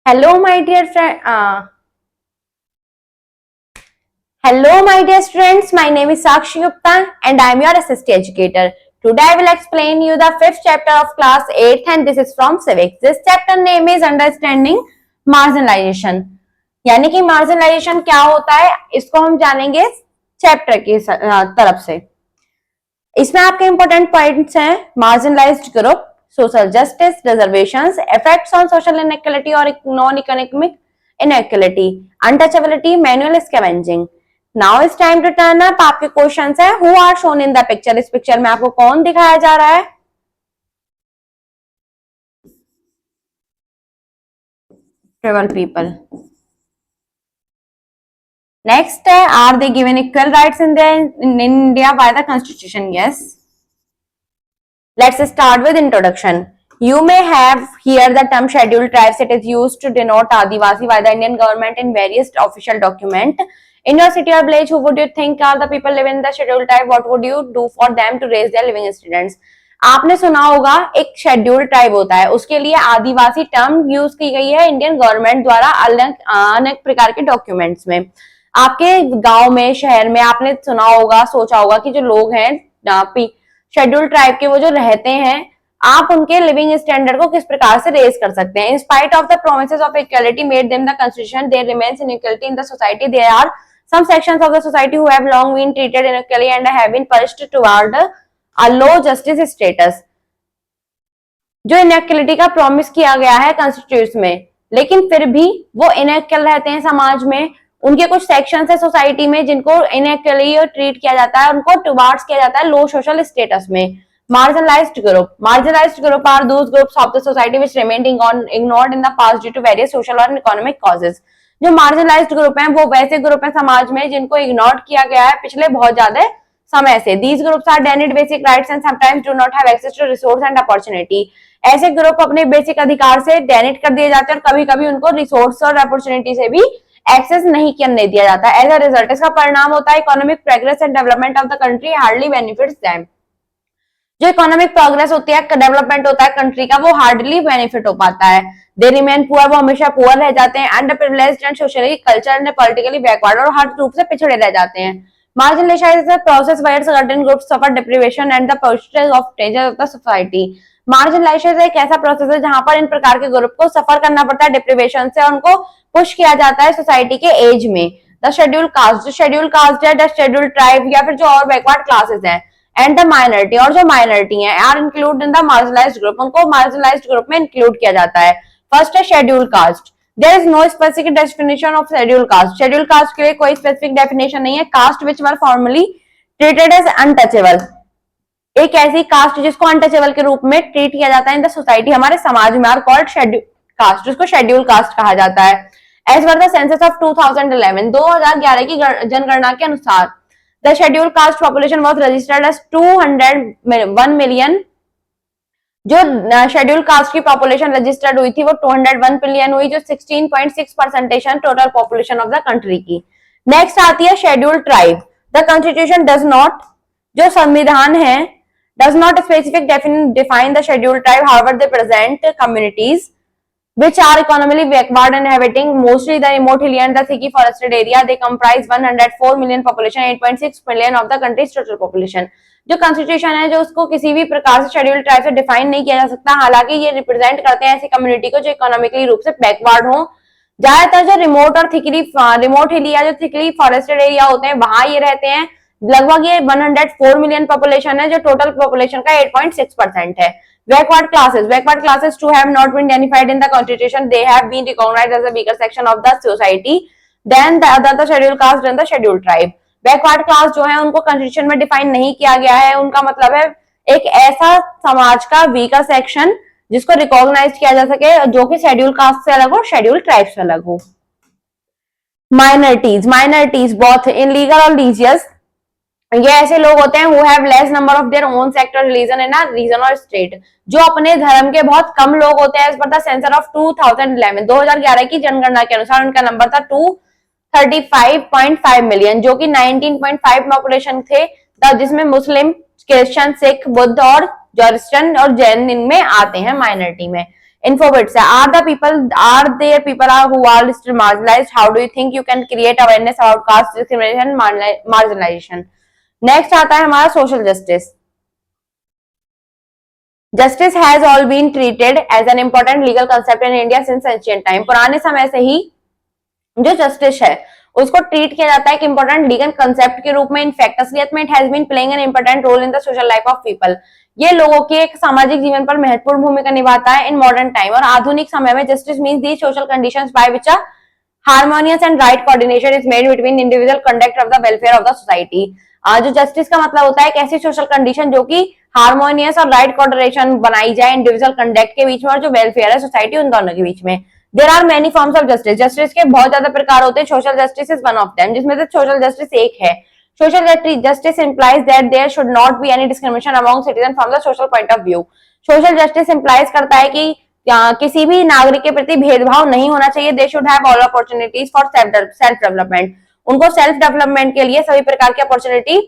Hello, my dear friend. Hello, my dear students. My name is Sakshi Gupta, and I am your assistant educator. Today, I will explain you the fifth chapter of class 8th, and this is from civics. This chapter name is Understanding Marginalization. यानी कि marginalization क्या होता है, इसको हम जानेंगे chapter की तरफ से. इसमें आपके इंपॉर्टेंट पॉइंट्स हैं marginalized group, social justice, reservations, effects on social inequality or non-economic inequality, untouchability, manual scavenging. Now it's time to turn up. आपके क्वेश्चंस है. Who are shown in the picture? इस picture में आपको कौन दिखाया जा रहा है? Tribal people. Next, are they given equal rights in India by the Constitution? Yes. Let's start with introduction. You may have heard the term scheduled tribes. It is used to denote Adivasi by the Indian government in various official documents. In your city or village, who would you think are the people living in the scheduled tribe? What would you do for them to raise their living standards? आपने सुना होगा एक scheduled tribe होता है, उसके लिए आदिवासी term use की गई है इंडियन गवर्नमेंट द्वारा अनेक प्रकार के डॉक्यूमेंट्स में. आपके गांव में, शहर में आपने सुना होगा, सोचा होगा कि जो लोग हैं शेड्यूल्ड ट्राइब के, वो जो रहते हैं, आप उनके लिविंग स्टैंडर्ड को किस प्रकार से रेज कर सकते हैं. In spite of the promises of equality made them the constitution, there remains inequality in the society. There are some sections of the society who have long been treated unequally and have been pushed toward a low justice status. जो inequality का promise किया गया है constitution में, लेकिन फिर भी वो इनइक्वल रहते हैं समाज में. उनके कुछ सेक्शंस है सोसाइटी में जिनको इनइक्वली ट्रीट किया जाता है, उनको टुवार्ड्स किया जाता है लो सोशल स्टेटस में. Marginalized group are those groups of the society which remained ignored in the past due to various social or economic causes. जो मार्जिनलाइज्ड ग्रुप हैं वो वैसे ग्रुप हैं समाज में जिनको इग्नोर किया गया है पिछले बहुत ज्यादा समय से. These groups are denied basic rights and sometimes do not have access to resource and opportunity. ऐसे ग्रुप अपने बेसिक अधिकार से डेनिड कर दिए जाते हैं और कभी कभी उनको रिसोर्स और अपॉर्चुनिटी से भी एक्सेस नहीं करने दिया जाता. एज अ रिजल्ट, इसका परिणाम होता है economic progress and development of the country hardly benefits them. जो इकोनॉमिक प्रोग्रेस होती है, डेवलपमेंट होता है कंट्री का, वो हार्डली बेनिफिट हो पाता है. दे रिमेन पुअर, वो हमेशा पुअर रह जाते हैं. Underprivileged and socially, cultural and politically backward, और हर रूप से पिछड़े रह जाते हैं. Marginalisation is a process where certain groups suffer deprivation and the percentage of stages of the society. Marginalisation एक ऐसा प्रोसेस है जहां पर इन प्रकार के ग्रुप को सफर करना पड़ता है डिप्रिवेशन से, और उनको पुश किया जाता है सोसाइटी के एज में. द शेड्यूल कास्ट, जो शेड्यूल कास्ट है, द शेड्यूल ट्राइब या फिर जो और बैकवर्ड क्लासेस हैं, एंड द माइनॉरिटी, और जो माइनॉरिटी हैं, are include in the marginalised group, उनको मार्जिनलाइज्ड ग्रुप में इंक्लूड किया जाता है. फर्स्ट है schedule caste. There is no specific definition of schedule caste. Schedule caste के लिए कोई स्पेसिफिक डेफिनेशन नहीं है. Caste which were formally treated as untouchable, एक ऐसी कास्ट जिसको अनटचेबल के रूप में ट्रीट किया जाता है इन द सोसाइटी, हमारे समाज में, आर कॉल्ड शेड्यूल कास्ट, जिसको शेड्यूल कास्ट कहा जाता है. As per the census of 2011, 2011 की जनगणना के अनुसार, the scheduled caste population was registered as 201 million. जो शेड्यूल कास्ट की पॉपुलेशन रजिस्टर्ड हुई थी वो 201 मिलियन हुई, जो 16.6% total population of the country की. नेक्स्ट आती है schedule tribe. The constitution does not, जो संविधान है, does not specific define the schedule tribe, however they present communities which are economically backward and inhabiting mostly the remote hilly and the thickly forested area. They comprise 104 million population, 8.6 million of the country's total population. जो constitution है, जो उसको किसी भी प्रकार से schedule tribe से define नहीं किया जा सकता, हालांकि ये रिप्रेजेंट करते हैं ऐसी कम्युनिटी को जो इकोनॉमिकली रूप से बैकवर्ड हो. ज्यादातर जो रिमोट और रिमोट हिली या जो थिकली फॉरेस्टेड एरिया होते हैं, वहां ये रहते हैं. लगभग ये 104 मिलियन पॉपुलेशन है, जो टोटल पॉपुलेशन का 8.6% है. Backward classes too have not been identified in the constitution. They have been recognized as a weaker section of the society than the other scheduled caste and the scheduled tribe. Backward class जो है उनको constitution में define नहीं किया गया है. उनका मतलब है एक ऐसा समाज का weaker section जिसको recognize किया जा सके, जो कि scheduled caste से अलग हो, scheduled tribe से अलग हो. Minorities both in legal और religious, ये ऐसे लोग होते हैं who have less number of their own sect or religion in a region or state, जो अपने धर्म के बहुत कम लोग होते हैं. इस पर सेंसर ऑफ 2011 की जनगणना के अनुसार उनका नंबर था 235.5 मिलियन, जो कि 19.5 पॉपुलेशन थे, जिसमें मुस्लिम, क्रिश्चियन, सिख, बुद्ध और जॉर्जियन और जैन इनमें आते हैं माइनॉरिटी में. Infobits है, are there people who are still marginalized? How do you think you can create awareness about caste discrimination, marginalization? Next आता है हमारा social justice. Justice has all been treated as an important legal concept in India since ancient time. पुराने समय से ही जो justice है उसको treat किया जाता है एक इंपॉर्टेंट लीगल कंसेप्ट के रूप में. इनफैक्ट असलियत में it has been playing an important role in the social life of people. ये लोगों के एक सामाजिक जीवन पर महत्वपूर्ण भूमिका निभाता है इन मॉडर्न टाइम. और आधुनिक समय में justice means the social conditions by which a harmonious and right coordination is made between individual conduct of the welfare of the society. जो जस्टिस का मतलब होता है एक ऐसी सोशल कंडीशन जो कि हार्मोनियस और राइट कोऑर्डिनेशन बनाई जाए इंडिविजुअल कंडक्ट के बीच में और जो वेलफेयर है सोसाइटी उन दोनों के बीच में. There are many forms of justice. Justice के बहुत ज्यादा प्रकार होते हैं. Social justice is one of them, जिसमें से सोशल जस्टिस एक है. Social justice implies that there should not be any discrimination among citizen from the social point of view. Social justice implies करता है कि किसी भी नागरिक के प्रति भेदभाव नहीं होना चाहिए. They should have all opportunities for self development. उनको सेल्फ डेवलपमेंट के लिए सभी प्रकार की अपॉर्चुनिटी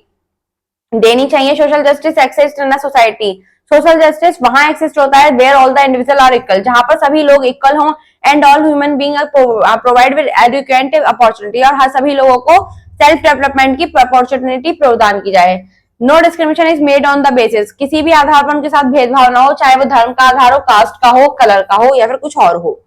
देनी चाहिए. Social justice exist in a society. Social justice वहां एक्सिस्ट होता है where all the individual are equal, जहां पर सभी लोग इक्वल हों and all human being provide with adequate opportunity, और हर सभी लोगों को सेल्फ डेवलपमेंट की अपॉर्चुनिटी प्रदान की जाए. No discrimination is made on the basis. किसी भी आधार पर उनके साथ भेदभाव ना हो, चाहे वो धर्म का आधार हो, कास्ट का हो, कलर का हो या फिर कुछ और हो.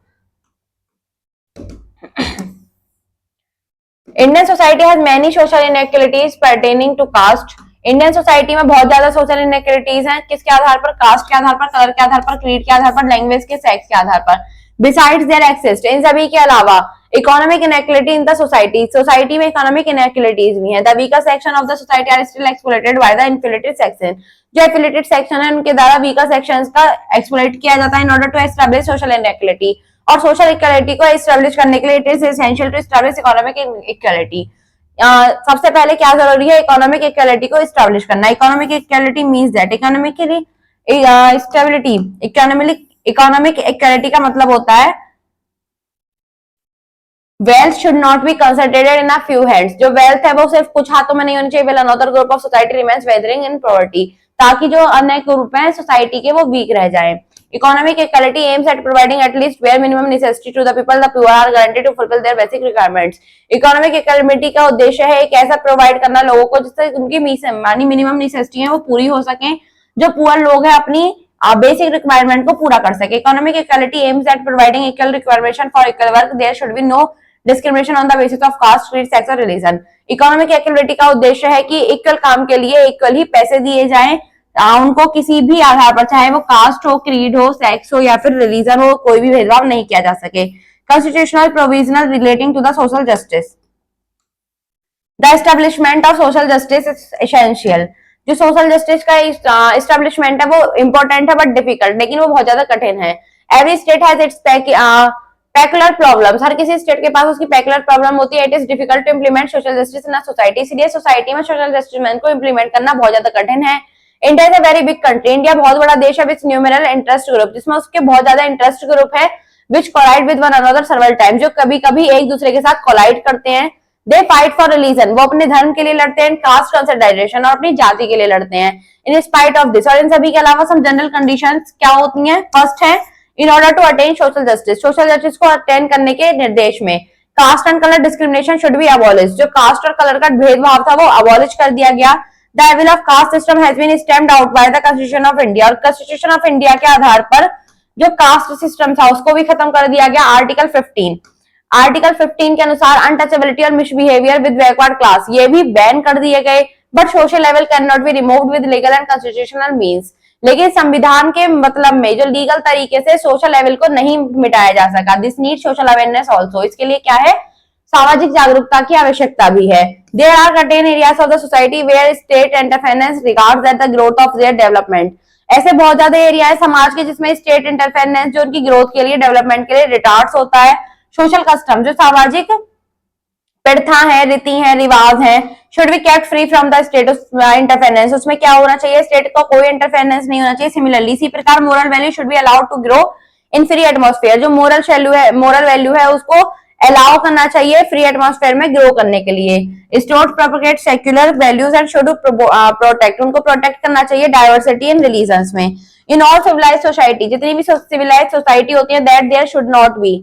Indian society has many social inequalities pertaining to caste. Indian society में बहुत ज्यादा सोशल इनइक्वालिटीज हैं. किसके आधार पर? कास्ट के आधार पर, कलर के आधार पर, क्रीड के आधार पर, लैंग्वेज के, सेक्स के आधार पर. बिसाइड्स देयर एक्सिस्ट, इन सभी के अलावा economic inequality in the society. Society में इकोनॉमिक इनइक्वालिटीज भी हैं. The weaker section of the society are still exploited by the inflated section. जो एफिलिएटेड सेक्शन है उनके द्वारा वीकर सेक्शंस का एक्सप्लॉइट किया जाता है in order to establish social inequality. और सोशल इक्वालिटी को एस्टैब्लिश करने के लिए it is essential to establish economic equality. सबसे पहले क्या जरूरी है? इकोनॉमिक इक्वालिटी को एस्टैब्लिश करना. Economic equality means that economically stability. Economic equality का मतलब होता है wealth should not be concentrated in a few hands. जो वेल्थ है वो सिर्फ कुछ हाथों में नहीं होनी चाहिए. While another group of society remains weathering in poverty, ताकि जो अन्य ग्रुप हैं सोसाइटी के वो वीक रह जाएं. Economic equality aims at providing at least bare minimum necessity to the people. The poor are guaranteed to fulfill their basic requirements. Economic equality का उद्देश्य है एक ऐसा प्रोवाइड करना लोगों को जिससे उनकी मिनिमम नेसेसिटी है वो पूरी हो सके. जो पुअर लोग हैं अपनी बेसिक रिक्वायरमेंट को पूरा कर सके. Economic equality aims at providing equal remuneration for equal work. There should be no discrimination on the basis of caste, creed, sex or religion. Economic equality का उद्देश्य है कि इक्वल काम के लिए इक्वल ही पैसे दिए जाएं. उनको किसी भी आधार पर, चाहे वो कास्ट हो, क्रीड हो, सेक्स हो या फिर रिलीजन हो, कोई भी भेदभाव नहीं किया जा सके. Constitutional provisional relating to the social justice. The establishment of social justice is essential. जो सोशल जस्टिस का एस्टेब्लिशमेंट है वो इंपॉर्टेंट है बट डिफिकल्ट, लेकिन वो बहुत ज्यादा कठिन है. Every state has its peculiar problems. हर किसी स्टेट के पास उसकी पेकुलर प्रॉब्लम होती है. It is difficult to implement social justice in a society. इसलिए सोसाइटी में सोशल जस्टिस को इंप्लीमेंट करना बहुत ज्यादा कठिन है. India is a very big country. India बहुत बड़ा देश है विद न्यूमेरल इंटरेस्ट ग्रुप, जिसमें उसके बहुत ज्यादा इंटरेस्ट ग्रुप है which collide with one another several times, जो कभी कभी एक दूसरे के साथ कोलाइड करते हैं. They fight for religion. वो अपने धर्म के लिए लड़ते हैं. कास्ट कंसिडरेशन और अपनी जाति के लिए लड़ते हैं. इन स्पाइट ऑफ दिस, और इन सभी के अलावा सब जनरल कंडीशंस क्या होती हैं? फर्स्ट है in order to attain social justice. Social justice को अटेन करने के निर्देश में caste and colour discrimination should be abolish. जो कास्ट और कलर का भेदभाव था वो अबॉलिश कर दिया गया. The evil of caste system has been stamped out by the Constitution of India. और Constitution of India के आधार पर जो कास्ट सिस्टम था उसको भी खत्म कर दिया गया. आर्टिकल 15. आर्टिकल 15 के अनुसार अनटचेबिलिटी और मिसबिहेवियर विद बैकवर्ड क्लास ये भी बैन कर दिए गए. But social level can not be removed with legal and constitutional means. लेकिन संविधान के मतलब में जो लीगल तरीके से सोशल लेवल को नहीं मिटाया जा सका. This need social awareness also. इसके लिए क्या है? सामाजिक जागरूकता की आवश्यकता भी है. There are certain areas of the society where state interference regards at the growth of their development. ऐसे बहुत ज्यादा एरिया है समाज के जिसमें स्टेट इंटरफेरेंस जो उनकी ग्रोथ के लिए, डेवलपमेंट के लिए रिटार्ड्स होता है. सोशल कस्टम जो सामाजिक प्रथा है, रीति है, रिवाज है, should be kept free from the state interference. उसमें क्या होना चाहिए? स्टेट को कोई इंटरफेरेंस नहीं होना चाहिए. सिमिलरली इसी प्रकार moral value should be allowed to grow in free atmosphere. जो मोरल वैल्यू है उसको अलाउ करना चाहिए फ्री एटमॉस्फेयर में ग्रो करने के लिए. Stored propagate secular values and should protect. उनको प्रोटेक्ट करना चाहिए डाइवर्सिटी इन रिलीजन्स में. इन ऑल सिविलाइज सोसाइटी, जितनी भी सिविलाइज सोसाइटी होती है, that there should not be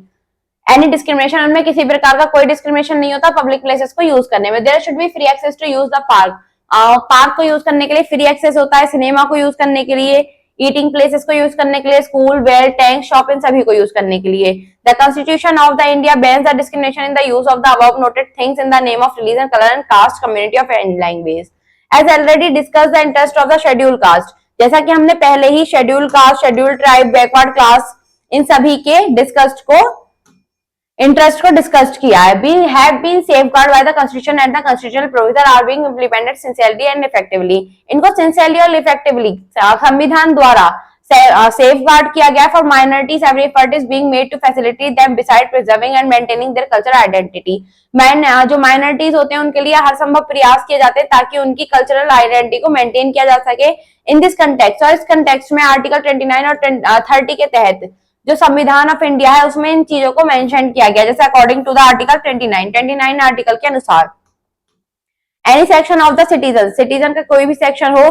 any discrimination, उनमें किसी प्रकार का कोई डिस्क्रिमिनेशन नहीं होता पब्लिक प्लेसेस को यूज करने में। There should be free access to use the park, park को यूज करने के लिए फ्री एक्सेस होता है, सिनेमा को यूज करने के लिए, ईटिंग प्लेसेस को यूज करने के लिए, स्कूल, वेल, टैंक, शॉप, इन सभी को यूज करने के लिए। The constitution of the India bans the discrimination in the use of the above noted things in the name of religion, colour and caste, community of any language. As already discuss the interest of the schedule caste, जैसा कि हमने पहले ही schedule caste, schedule tribe, backward class, इन सभी के interest को discuss किया है। have been safeguarded by the constitution and the constitutional provisions are being implemented sincerely and effectively, इनको sincerely और effectively संविधान द्वारा safeguard किया गया for minorities, every effort is being made to facilitate them besides preserving and maintaining their cultural identity। जो minorities होते हैं उनके लिए हर संभव प्रयास किए जाते हैं ताकि उनकी cultural identity को maintain किया जा सके। in this context, और इस context में आर्टिकल 29 और 30 के तहत जो संविधान ऑफ इंडिया है उसमें इन चीजों को मेंशन किया गया, जैसे according to the article 29 article के अनुसार any section of the citizen का कोई भी सेक्शन हो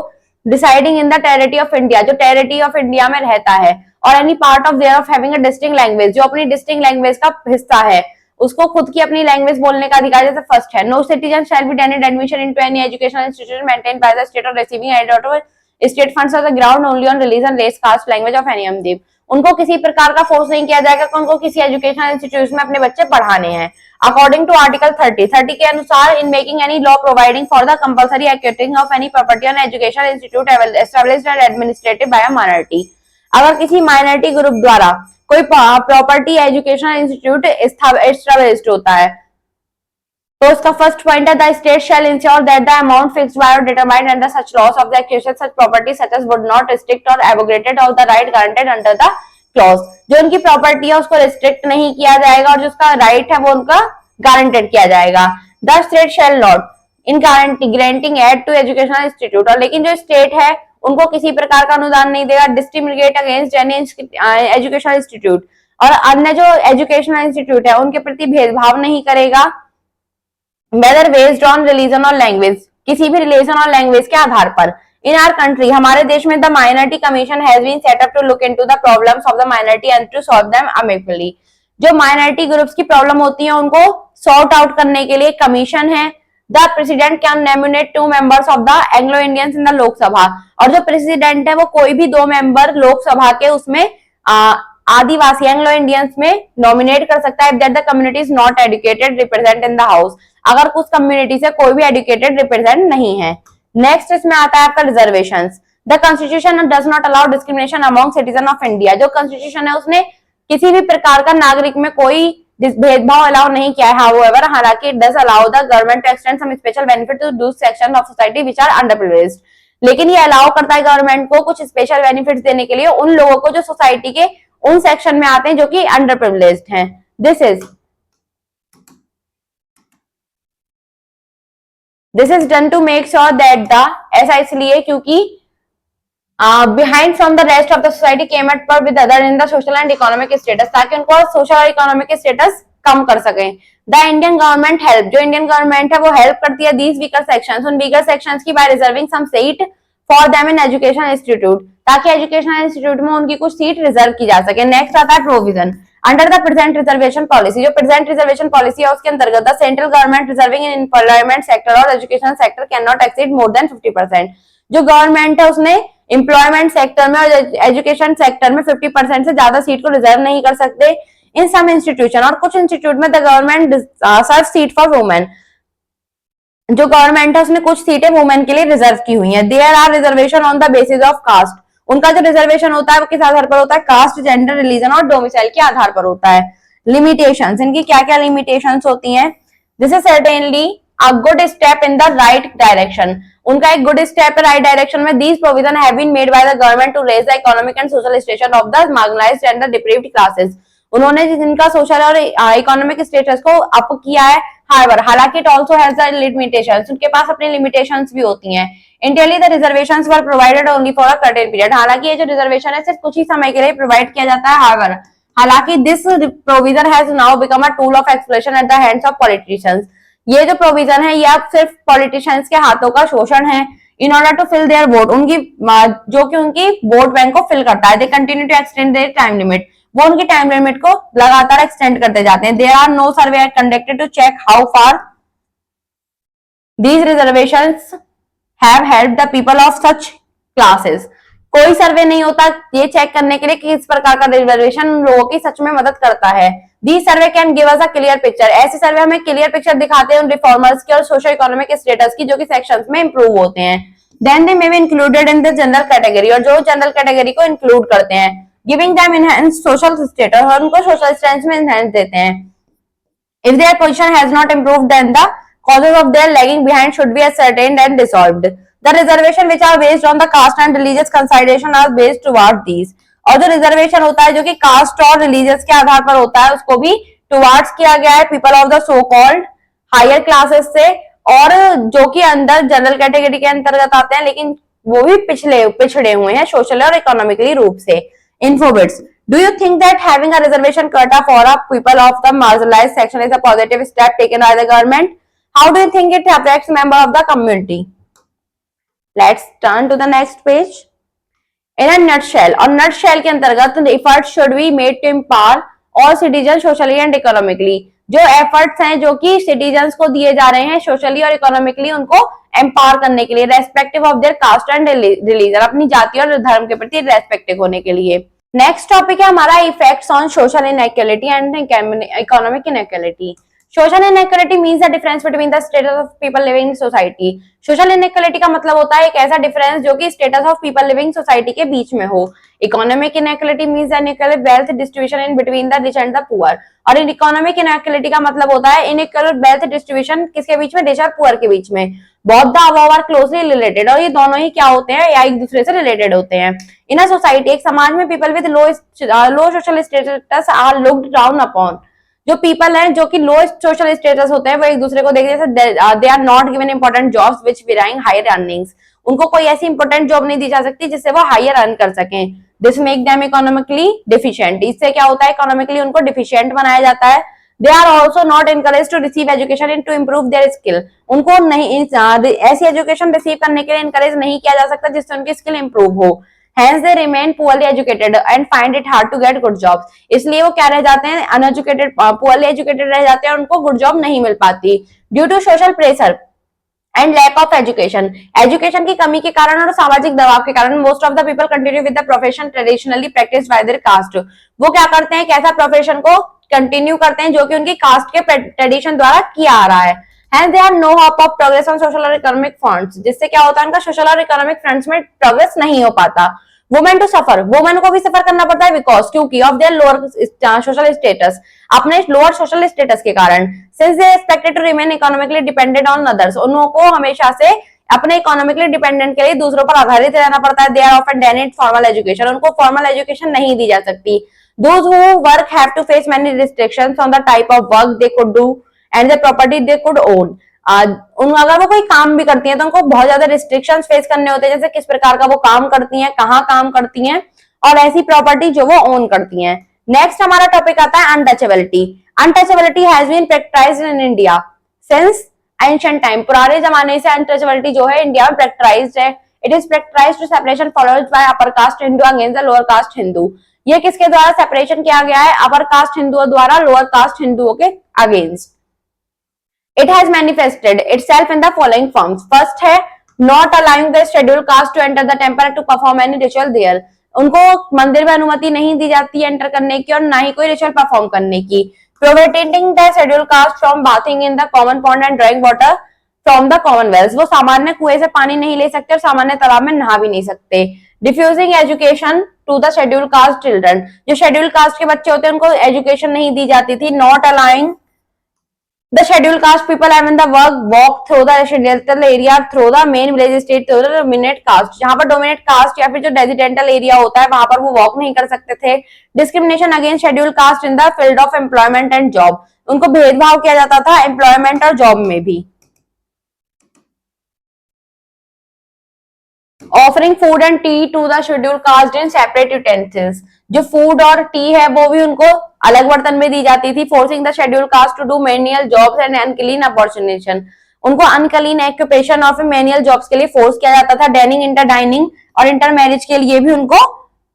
deciding in the territory of India, जो टेरिटरी ऑफ इंडिया में रहता है, और any part of thereof having a distinct language, जो अपनी डिस्टिंक्ट लैंग्वेज का हिस्सा है, उसको खुद की अपनी लैंग्वेज बोलने का अधिकार जैसे फर्स्ट है। No citizen shall be denied admission into any educational institution maintained by the state और receiving any out of state funds on the ground only on religion, race, caste, language of any अमदीप। उनको किसी प्रकार का force नहीं किया जाएगा कि उनको किसी एजुकेशनल इंस्टीट्यूशन में अपने बच्चे पढ़ाने हैं। अकॉर्डिंग टू आर्टिकल 30 के अनुसार in making any law providing for the compulsory acting of any property on educational institute established and administrated by a minority, अगर किसी माइनॉरिटी ग्रुप द्वारा कोई प्रॉपर्टी एजुकेशनल इंस्टीट्यूट एस्टैब्लिश्ड होता है तो उसका फर्स्ट पॉइंट है the state shall ensure that the amount fixed by और determined under such laws of the acquisition such property such as would not restrict और abrogated of the right guaranteed under the clause, जो उनकी property है उसको restrict नहीं किया जाएगा और जो उसका राइट है वो उनका गारंटेड किया जाएगा। The state shall not in granting aid to educational institute, और लेकिन जो स्टेट है उनको किसी प्रकार का अनुदान नहीं देगा discriminate against any educational institute, और अन्य जो एजुकेशनल इंस्टीट्यूट है उनके प्रति भेदभाव नहीं करेगा whether based on religion or language, किसी भी रिलीजन और लैंग्वेज के आधार पर। इन आवर कंट्री, हमारे देश में the minority commission has been set up to look into the problems of the minority and to solve them amicably, जो minority groups की प्रॉब्लम होती है उनको सॉर्ट आउट करने के लिए कमीशन है। The president can nominate 2 members of the Anglo Indians in the Lok Sabha, और जो प्रेसिडेंट है वो कोई भी 2 मेंबर लोकसभा के उसमें आदिवासी एंग्लो इंडियंस में नॉमिनेट कर सकता है। That the community is not educated represent in the house, अगर कुछ कम्युनिटी से कोई भी एजुकेटेड रिप्रेजेंट नहीं है। नेक्स्ट इसमें आता है आपका reservations. The constitution does not allow discrimination among citizen of India, जो कॉन्स्टिट्यूशन है उसने किसी भी प्रकार का नागरिक में कोई भेदभाव अलाउ नहीं किया है। हाउएवर, हालांकि it does allow the government to extend some special benefit to those section of society which are underprivileged, लेकिन ये अलाउ करता है गवर्नमेंट को कुछ स्पेशल बेनिफिट्स देने के लिए उन लोगों को जो सोसाइटी के उन सेक्शन में आते हैं जो कि अंडर प्रिविलेज्ड हैं। This is done to make sure that the, ऐसा इसलिए क्योंकि behind from the rest of the society came at par with other in the social and economic status, ताकि उनको सोशल और इकोनॉमिक स्टेटस कम कर सकें। द इंडियन गवर्नमेंट हेल्प, जो इंडियन गवर्नमेंट है वो हेल्प करती है दीज वीकर सेक्शंस, उन वीकर सेक्शंस की by reserving some seat for them in education institute, ताकि एजुकेशनल इंस्टीट्यूट में उनकी कुछ सीट रिजर्व की जा सके। नेक्स्ट आता है provision under the present reservation policy, जो प्रेजेंट रिजर्वेशन पॉलिसी है उसके अंतर्गत the central government reserving in employment sector और education sector can not exceed more than 50%, जो गवर्नमेंट है उसने एम्प्लॉयमेंट सेक्टर में और एजुकेशन सेक्टर में 50% से ज्यादा सीट को रिजर्व नहीं कर सकते। इन सम इंस्टीट्यूशन, और कुछ इंस्टीट्यूट में the government serve seat for women, जो गवर्नमेंट है उसने कुछ सीटें वुमेन के लिए रिजर्व की हुई हैं। There are reservation on the basis of caste, उनका जो रिजर्वेशन होता है वो किस आधार पर होता है, कास्ट, जेंडर, रिलीजन और डोमिसाइल के आधार पर होता है। लिमिटेशंस, इनकी क्या क्या लिमिटेशंस होती हैं? This is certainly a good step in the right direction, उनका एक गुड स्टेप है राइट डायरेक्शन में। These provision have been made by the government to raise the economic and social status of the marginalised and the deprived classes, उन्होंने जिनका social और economic status को up किया है। हाउएवर, हालांकि it also has the limitations, उनके पास अपनी लिमिटेशंस भी होती हैं। Ideally the reservations were provided only for a certain period, हालांकि ये जो रिजर्वेशन है सिर्फ कुछ ही समय के लिए प्रोवाइड किया जाता है। हाउएवर, हालांकि this provision has now become a tool of exploitation at the hands of politicians, ये जो प्रोविजन है ये अब सिर्फ पॉलिटिशियंस के हाथों का शोषण है। In order to fill their vote, उनकी जो कि उनकी वोट बैंक को फिल करता है। They continue to extend their time limit, वो उनकी टाइम लिमिट को लगातार एक्सटेंड करते जाते हैं। There are no survey conducted to check how far these reservations have helped the people of such classes, कोई सर्वे नहीं होता ये चेक करने के लिए कि किस प्रकार का रिजर्वेशन लोगों की सच में मदद करता है। These survey can give us a clear picture, ऐसे सर्वे हमें क्लियर पिक्चर दिखाते हैं उन रिफॉर्मर्स की और सोशो इकोनॉमिक स्टेटस की जो कि सेक्शंस में इंप्रूव होते हैं। Then they may be included in the general category, और जो जनरल कैटेगरी को इंक्लूड करते हैं। Giving them enhanced social status, और उनको सोशल स्टेटस में एनहांस देते हैं। If their position has not improved, then the causes of their lagging behind should be ascertained and resolved. The reservation which are based on the caste and religious consideration are based toward these. और जो reservation होता है जो कि cast और religious के आधार पर होता है उसको भी टुवार्ड्स किया गया है people of the so called higher classes से, और जो कि अंदर जनरल कैटेगरी के अंतर्गत आते हैं लेकिन वो भी पिछड़े हुए हैं सोशल और इकोनॉमिकली रूप से। इन्फोबिट्स, do you think that having a reservation quota for a people of the marginalized section is a positive step taken by the government? How do you think it affects member of the community? Let's turn to the next page. In a nutshell, और nutshell के अंतर्गत efforts should be made to empower all citizens socially and economically. जो efforts हैं जो कि citizens को दिए जा रहे हैं socially और economically उनको empower करने के लिए, respective of their caste and religion, अपनी जाति और धर्म के प्रति respective होने के लिए। नेक्स्ट टॉपिक है हमारा effects on social inequality and economic inequality. Social inequality means the difference between the status of people living in society. Social inequality का मतलब होता है एक ऐसा डिफरेंस जो कि status of people living society के बीच में हो। Economic inequality means unequal wealth distribution in between the rich and the poor. और इन इकोनॉमिक इनइक्वालिटी का मतलब होता है इनइक्वल वेल्थ डिस्ट्रीब्यूशन किसके बीच में, रिच और पुअर के बीच में। Both the above are closely related, और ये दोनों ही क्या होते हैं या एक दूसरे से रिलेटेड होते हैं। इन अ सोसाइटी, एक समाज में people with low social status are looked down upon. जो पीपल हैं जो कि लो सोशल स्टेटस होते हैं वो एक दूसरे को देखते हैं, they are not given important jobs which varying higher earnings. उनको कोई ऐसी इंपॉर्टेंट जॉब नहीं दी जा सकती जिससे वो हायर अर्न कर सकें। This make them economically deficient, इससे क्या होता है इकोनॉमिकली उनको डिफिशिएंट बनाया जाता है। They are also not encouraged to receive education and to improve their skill. उनको नहीं ऐसी एजुकेशन रिसीव करने के लिए इनकरेज नहीं किया जा सकता जिससे उनकी स्किल इंप्रूव हो। Hence they remain poorly educated and find it hard to get good jobs. इसलिए वो क्या रह जाते हैं, अनएजुकेटेड, poorly educated रह जाते हैं, उनको गुड जॉब नहीं मिल पाती। Due to social pressure and lack of education, education की कमी के कारण और सामाजिक दबाव के कारण most of the people continue with the profession traditionally practised by their caste. वो क्या करते हैं, एक ऐसा प्रोफेशन को कंटिन्यू करते हैं जो कि उनकी कास्ट के ट्रेडिशन द्वारा किया आ रहा है। Hence they have no hope of progress on social or economic fronts, जिससे क्या होता है उनका सोशल और इकोनॉमिक फ्रंट्स में प्रोग्रेस नहीं हो पाता। वुमेन टू सफर, वुमेन को भी सफर करना पड़ता है बिकॉज क्योंकि of their lower social status, अपने लोअर सोशल स्टेटस के कारण। Since they expected to remain economically dependent on others, उनको हमेशा से अपने इकोनॉमिकली डिपेंडेंट के लिए दूसरों पर आधारित रहना पड़ता है। They are often denied formal education, उनको फॉर्मल एजुकेशन नहीं दी जा सकती। Those who work have to face many restrictions on the type of work they could do and the property they could own. अगर वो कोई काम भी करती हैं तो उनको बहुत ज्यादा रिस्ट्रिक्शंस फेस करने होते हैं, जैसे किस प्रकार का वो काम करती हैं, कहाँ काम करती हैं और ऐसी प्रॉपर्टी जो वो ओन करती हैं। नेक्स्ट हमारा टॉपिक आता है untouchability. Untouchability has been practised in India since ancient time, पुराने जमाने से अनटचेबिलिटी जो है इंडिया में प्रैक्टिसाइज्ड है। It is practised to separation followed by upper caste Hindu against the lower caste Hindu. ये किसके द्वारा सेपरेशन किया गया है, अपर कास्ट हिंदुओं द्वारा लोअर कास्ट हिंदुओं के against. It has manifested itself in the following forms. First है not allowing the scheduled caste to enter the temple to perform any ritual there, उनको मंदिर में अनुमति नहीं दी जाती एंटर करने की और ना ही कोई रिचुअल परफॉर्म करने की। Prohibiting the scheduled caste from bathing in the common pond and drawing water from the common wells, वो सामान्य कुएं से पानी नहीं ले सकते और सामान्य तालाब में नहा भी नहीं सकते। Diffusing education to the schedule caste children, जो शेड्यूल कास्ट के बच्चे होते हैं उनको एजुकेशन नहीं दी जाती थी। Not allowing the schedule caste people having the walk through the residential area through the main village state through the dominate caste, जहां पर डोमिनेट कास्ट या फिर जो रेजिडेंशियल एरिया होता है वहां पर वो वॉक नहीं कर सकते थे। Discrimination against schedule caste in the field of employment and job, उनको भेदभाव किया जाता था एम्प्लॉयमेंट और जॉब में भी। Offering food and tea to the schedule caste in separate utensils, जो फूड और टी है वो भी उनको अलग बर्तन में दी जाती थी। Forcing the schedule caste to do menial jobs and unclean opportunity, उनको unclean occupation of manual jobs के लिए फोर्स किया जाता था। डेनिंग, इंटर डाइनिंग और इंटर मैरिज के लिए भी उनको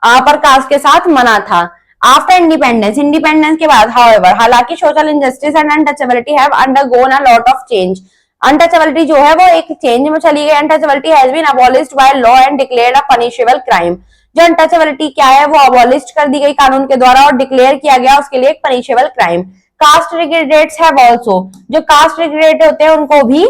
अपर कास्ट के साथ मना था। आफ्टर इंडिपेंडेंस, इंडिपेंडेंस के बाद हाउएवर, हालांकि social injustice and untouchability have undergone a lot of change. Untouchability जो है वो एक चेंज में चली गई। Untouchability has been abolished by law and declared a punishable crime. जो अनटचेबिलिटी क्या है वो अबॉलिश्ड कर दी गई कानून के द्वारा और डिक्लेयर किया गया उसके लिए एक पनिशेबल क्राइम। कास्ट रिग्रेडेट्स हैव आल्सो, जो कास्ट रिग्रेड होते हैं उनको भी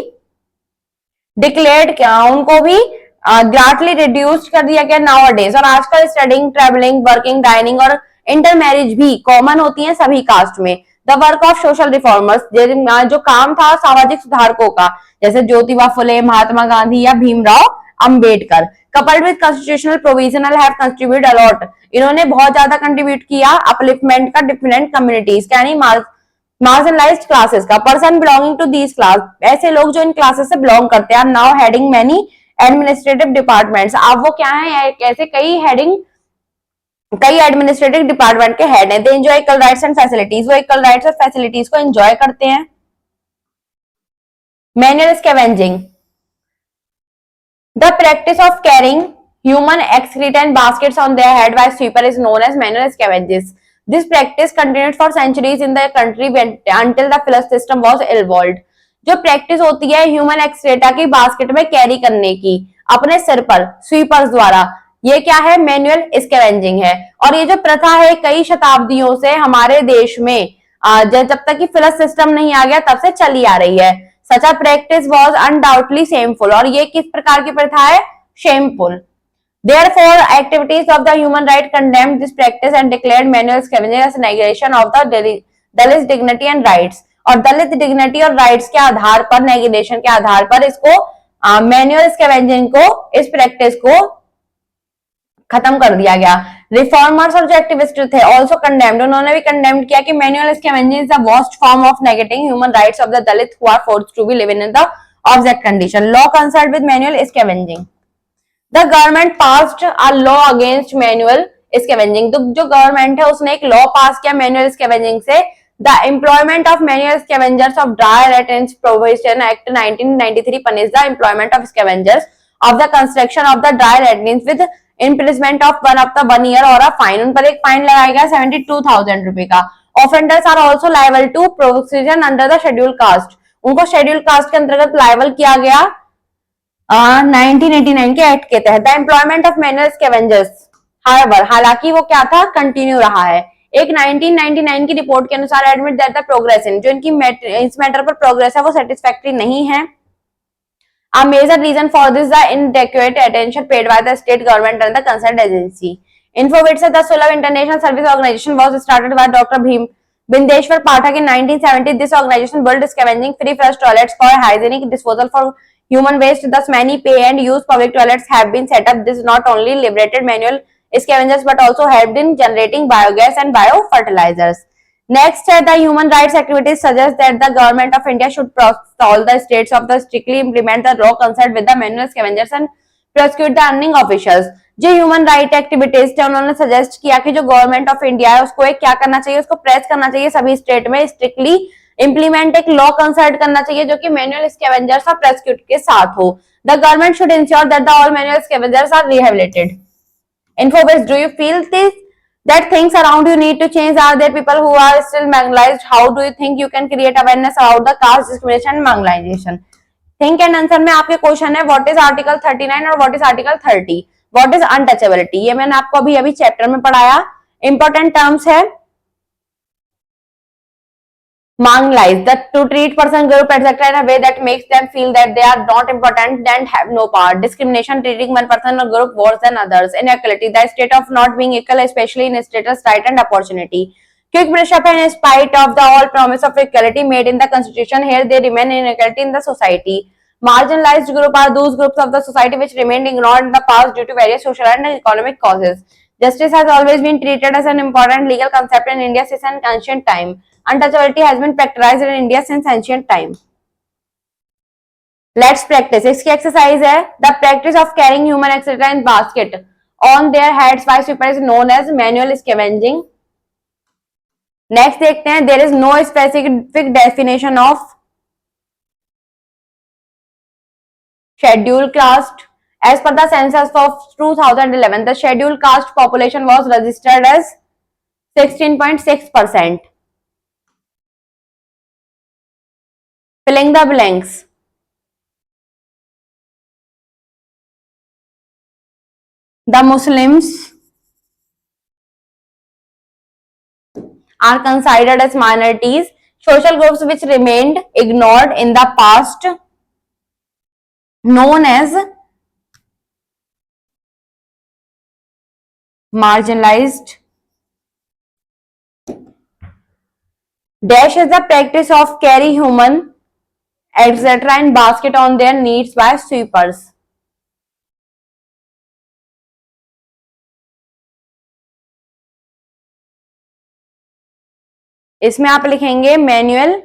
डिक्लेयर्ड, उनको भी ग्रेटली रिड्यूस कर दिया गया नाउ डेज। और आजकल स्टडिंग, ट्रेवलिंग, वर्किंग, डाइनिंग और इंटर मैरिज भी कॉमन होती है सभी कास्ट में। The work of social reformers, जो काम था सामाजिक सुधारकों का, जैसे ज्योतिबा फुले, महात्मा गांधी या Bhimrao Ambedkar, coupled with constitutional provisional have contribute a lot, इन्होंने बहुत ज्यादा कंट्रीब्यूट किया अपलिफ्टमेंट का डिफरेंट कम्युनिटीज यानी मार्जिनलाइज्ड क्लासेस का। Person belonging to these class, ऐसे लोग जो इन क्लासेस से बिलोंग करते हैं, now heading many administrative departments, अब वो क्या है, कैसे कई एडमिनिस्ट्रेटिव डिपार्टमेंट के हेड हैं। They enjoy equal rights and facilities, वो इक्वल राइट्स और फैसिलिटीज को एंजॉय करते हैं। Manual scavenging, the practice of carrying human excreta and baskets on their head by sweeper is known as manual scavengers. This practice continued for centuries in the country until the flush system was evolved. जो practice होती है human excreta की basket में carry करने की अपने सिर पर स्वीपर्स द्वारा, ये क्या है, मैनुअल स्कैवेंजिंग है। और ये जो प्रथा है कई शताब्दियों से हमारे देश में जब तक कि फ्लश सिस्टम नहीं आ गया तब से चली आ रही है। Such a practice was undoubtedly shameful, और ये किस प्रकार की प्रथा है, shameful. Therefore, activities of the human rights condemned this practice and declared manual scavenging as negation of the Dalit dignity and rights. और दलित डिग्निटी और राइट्स के आधार पर, नेगेशन के आधार पर इसको मैनुअल स्कैवेंजिंग को, इस प्रैक्टिस को खत्म कर दिया गया। रिफॉर्मर्स और जो एक्टिविस्ट थे ऑल्सो कंडेम्ड, उन्होंने भी कंडेम्ड किया कि manual scavenging is the worst form of negating human rights of the Dalit who are forced to be living in the abject condition. Law concerned with manual scavenging, the government passed a law against manual scavenging, तो जो government है उसने एक law pass किया manual scavenging से। The employment of manual scavengers of dry latrines provision act 1993 punish the employment of scavengers of the construction of the dry latrines with imprisonment of 1 year और a fine, उन पर एक fine लगाया गया 72,000 रुपए का। Offenders are also liable to provision under the schedule caste, उनको schedule caste के अंतर्गत लायबल किया गया 1989 के एक्ट के तहत। The employment of manual scavengers however, हालांकि वो क्या था, कंटिन्यू रहा है। एक 1999 की रिपोर्ट के अनुसार admit that the progress in, जो इनकी इस मैटर पर प्रोग्रेस है वो सेटिस्फैक्टरी नहीं है। A major reason for this is the inadequate attention paid by the state government and the concerned agency. Infowits, the Sulabh International Service Organization was started by Dr. Bindeshwar Pathak in 1970. This organization built scavenging free flush toilets for hygienic disposal for human waste. Thus, many pay and use public toilets have been set up. This not only liberated manual scavengers but also helped in generating biogas and biofertilizers. Next, the human rights activities suggest that the government of India should all the states of the strictly implement the law concerned with the manual scavengers and prosecute the earning officials. जो human right activities थे उन्होंने suggest किया कि जो government of India है उसको एक क्या करना चाहिए, उसको प्रेस करना चाहिए सभी स्टेट में स्ट्रिक्टली इंप्लीमेंट एक लॉ कंसल्ट करना चाहिए जो कि मैनुअल स्कैवेंजर्स और प्रोसिक्यूट के साथ हो। The government should ensure that the all manual scavengers are rehabilitated. Infobase, do you feel this that things around you need to change? Are there people who are still marginalized? How do you think you can create awareness about the caste discrimination and marginalization? Think and answer में आपके question है what is article 39 और what is article 30, what is untouchability, ये मैंने आपको अभी chapter में पढ़ाया। इंपॉर्टेंट टर्म्स है marginalized, that to treat person group etc in a way that makes them feel that they are not important and have no power. Discrimination, treating one person or group worse than others. Inequality, the state of not being equal especially in status, right and opportunity. Quick brush up, in spite of the all promise of equality made in the constitution, here they remain inequality in the society. Marginalized group are those groups of the society which remained ignored in the past due to various social and economic causes. Justice has always been treated as an important legal concept in India since an ancient time. Untouchability has been practiced in India since ancient time. Let's practice. इसकी exercise है the practice of carrying human etc in basket on their heads by sweeper is known as manual scavenging. Next देखते हैं there is no specific definition of scheduled caste. As per the census of 2011, the scheduled caste population was registered as 16.6%. Filling the blanks. The Muslims are considered as minorities. Social groups which remained ignored in the past, known as marginalized. Dash is the practice of carry human, etc. in basket on their needs by sweepers. इसमें आप लिखेंगे manual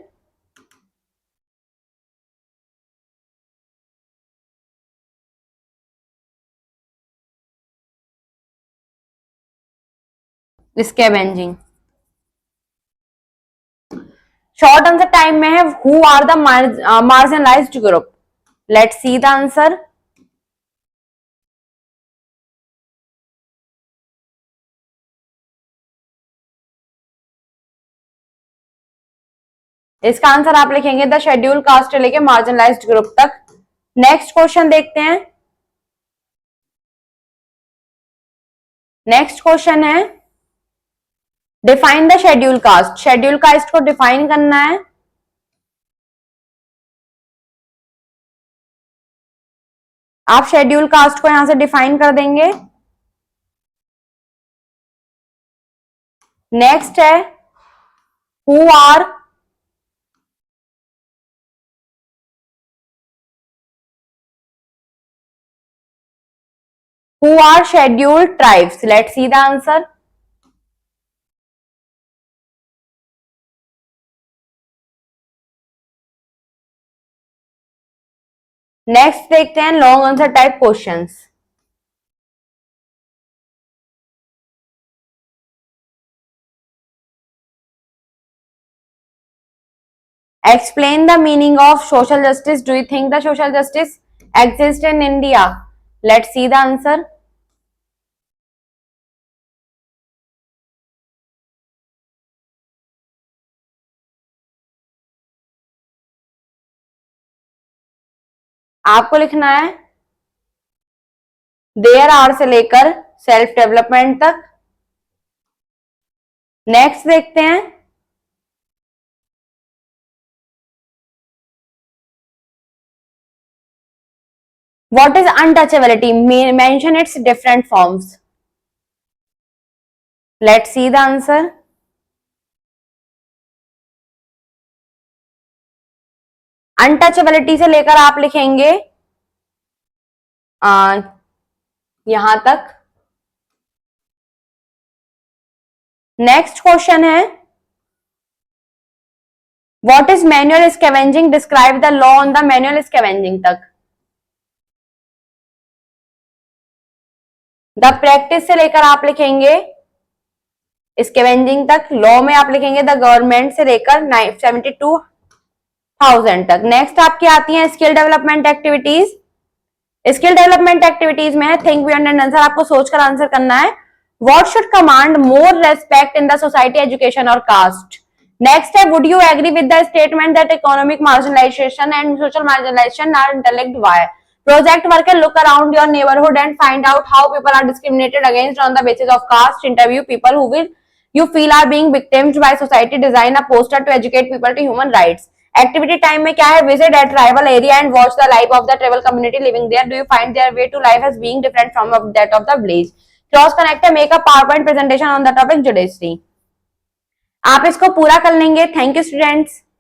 scavenging. Short answer type में है who are the marginalised group. Let's see the answer. इसका answer आप लिखेंगे the schedule caste लेके marginalised group तक. नेक्स्ट क्वेश्चन देखते हैं. नेक्स्ट क्वेश्चन है define the schedule caste. Schedule caste को डिफाइन करना है. आप शेड्यूल कास्ट को यहां से डिफाइन कर देंगे. नेक्स्ट है who are scheduled tribes. Let's see the answer. Next देखते हैं long answer type questions. Explain the meaning of social justice. Do you think the social justice exists in India? Let's see the answer. आपको लिखना है there are से लेकर self development तक. Next देखते हैं what is untouchability. Mention it's different forms. Let's see the answer. Untouchability से लेकर आप लिखेंगे यहां तक. नेक्स्ट क्वेश्चन है what is manual scavenging. Describe the law on the manual scavenging तक. द प्रैक्टिस से लेकर आप लिखेंगे स्कैवेंजिंग तक. लॉ में आप लिखेंगे द गवर्नमेंट से लेकर 72,000 तक. नेक्स्ट आपकी आती है skill development activities. Skill development activities में है थिंक बियॉन्ड एंड आंसर. आपको सोचकर आंसर करना है. What should command more respect in the society, education और कास्ट. नेक्स्ट है would you agree with the statement that economic marginalisation and social marginalisation are interlinked. Why. Project work and look around your neighborhood and find out how people are discriminated against on the basis of caste. Interview people who will you feel are being victims by society. Design a poster to educate people to human rights. Activity time में क्या है visit a tribal area and watch the life of the tribal community living there. Do you find their way to life as being different from that of the village? Cross connect and make a PowerPoint presentation on the topic judiciary. आप इसको पूरा कर लेंगे. Thank you students.